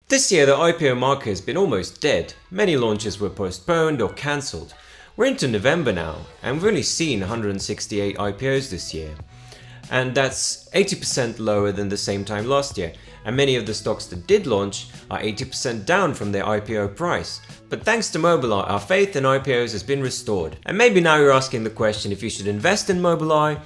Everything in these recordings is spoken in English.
This year the IPO market has been almost dead. Many launches were postponed or cancelled. We're into November now and we've only seen 168 IPOs this year. And that's 80% lower than the same time last year. And many of the stocks that did launch are 80% down from their IPO price. But thanks to Mobileye, our faith in IPOs has been restored. And maybe now you're asking the question if you should invest in Mobileye.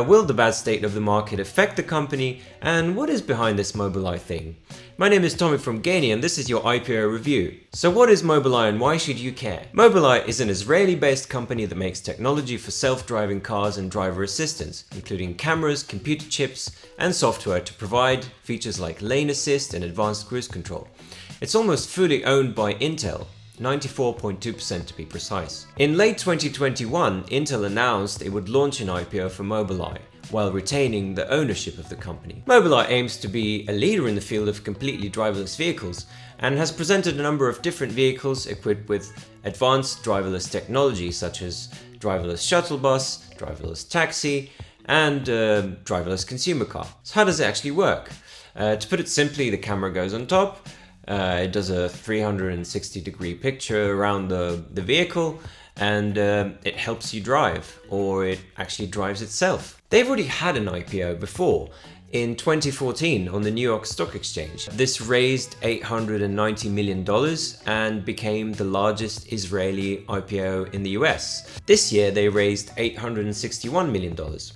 Will the bad state of the market affect the company? And what is behind this Mobileye thing? My name is Tommy from Gainey and this is your IPO review. So what is Mobileye and why should you care? Mobileye is an Israeli-based company that makes technology for self-driving cars and driver assistance, including cameras, computer chips, and software to provide features like lane assist and advanced cruise control. It's almost fully owned by Intel, 94.2% to be precise. In late 2021, Intel announced it would launch an IPO for Mobileye, while retaining the ownership of the company. Mobileye aims to be a leader in the field of completely driverless vehicles and has presented a number of different vehicles equipped with advanced driverless technology such as driverless shuttle bus, driverless taxi, and driverless consumer car. So how does it actually work? To put it simply, the camera goes on top, it does a 360-degree picture around the vehicle, and it helps you drive, or it actually drives itself. They've already had an IPO before, in 2014 on the New York Stock Exchange. This raised $890 million and became the largest Israeli IPO in the US. This year they raised $861 million.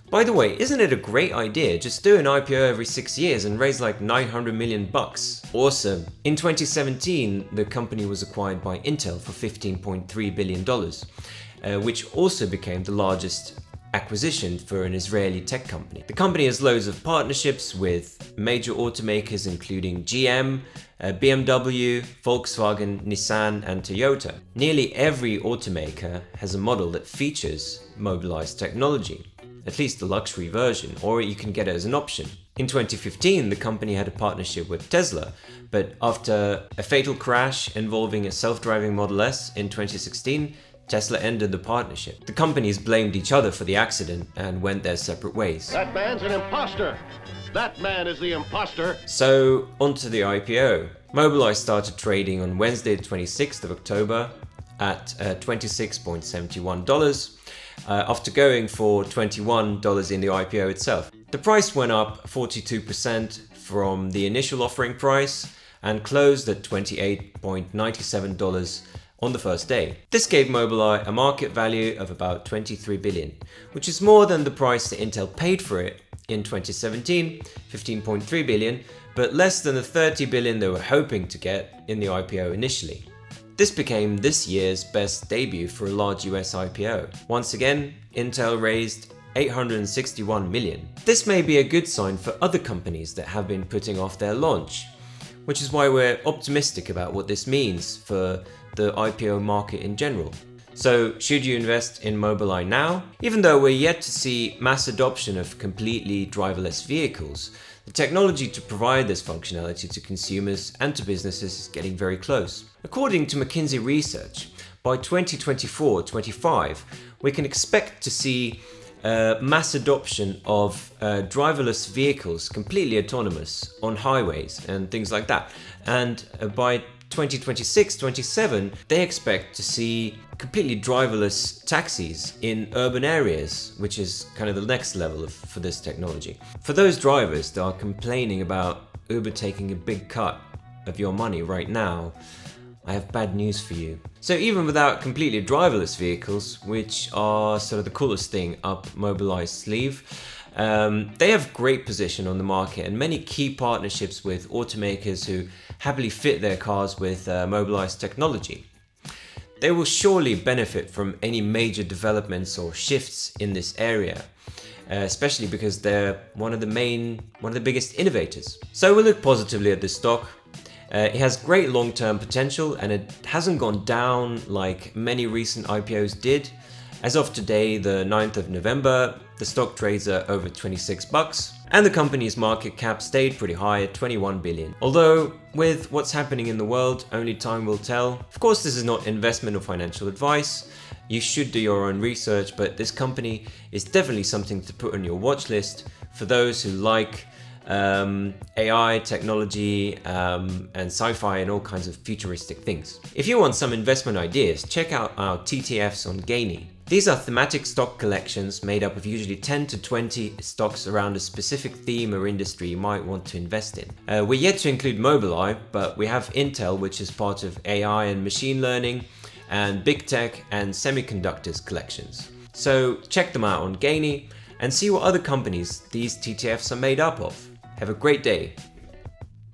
By the way, isn't it a great idea? Just do an IPO every 6 years and raise like $900 million bucks. Awesome. In 2017, the company was acquired by Intel for $15.3 billion, which also became the largest acquisition for an Israeli tech company. The company has loads of partnerships with major automakers including GM, BMW, Volkswagen, Nissan and Toyota. Nearly every automaker has a model that features Mobileye's technology, at least the luxury version, or you can get it as an option. In 2015, the company had a partnership with Tesla, but after a fatal crash involving a self-driving Model S in 2016, Tesla ended the partnership. The companies blamed each other for the accident and went their separate ways. That man's an imposter! That man is the imposter! So, onto the IPO. Mobileye started trading on Wednesday, the 26th of October at $26.71, after going for $21 in the IPO itself. The price went up 42% from the initial offering price and closed at $28.97 on the first day. This gave Mobileye a market value of about $23 billion, which is more than the price that Intel paid for it in 2017, $15.3 billion, but less than the $30 billion they were hoping to get in the IPO initially. This became this year's best debut for a large US IPO. Once again, Intel raised $861 million. This may be a good sign for other companies that have been putting off their launch, which is why we're optimistic about what this means for the IPO market in general. So should you invest in Mobileye now? Even though we're yet to see mass adoption of completely driverless vehicles, the technology to provide this functionality to consumers and to businesses is getting very close. According to McKinsey research, by 2024-25, we can expect to see mass adoption of driverless vehicles, completely autonomous, on highways and things like that. And by 2026-27, they expect to see completely driverless taxis in urban areas, which is kind of the next level for this technology. For those drivers that are complaining about Uber taking a big cut of your money right now, I have bad news for you. So even without completely driverless vehicles, which are sort of the coolest thing up Mobileye's sleeve, they have great position on the market and many key partnerships with automakers who happily fit their cars with Mobileye's technology. They will surely benefit from any major developments or shifts in this area, especially because they're one of the biggest innovators. So we look positively at this stock. It has great long-term potential and it hasn't gone down like many recent IPOs did. As of today, the 9th of November, the stock trades at over 26 bucks and the company's market cap stayed pretty high at 21 billion. Although with what's happening in the world, only time will tell. Of course, this is not investment or financial advice. You should do your own research, but this company is definitely something to put on your watch list for those who like AI, technology, and sci-fi and all kinds of futuristic things. If you want some investment ideas, check out our TTFs on Gainy. These are thematic stock collections made up of usually 10 to 20 stocks around a specific theme or industry you might want to invest in. We're yet to include Mobileye, but we have Intel, which is part of AI and machine learning, and big tech and semiconductors collections. So check them out on Gainy and see what other companies these TTFs are made up of. Have a great day.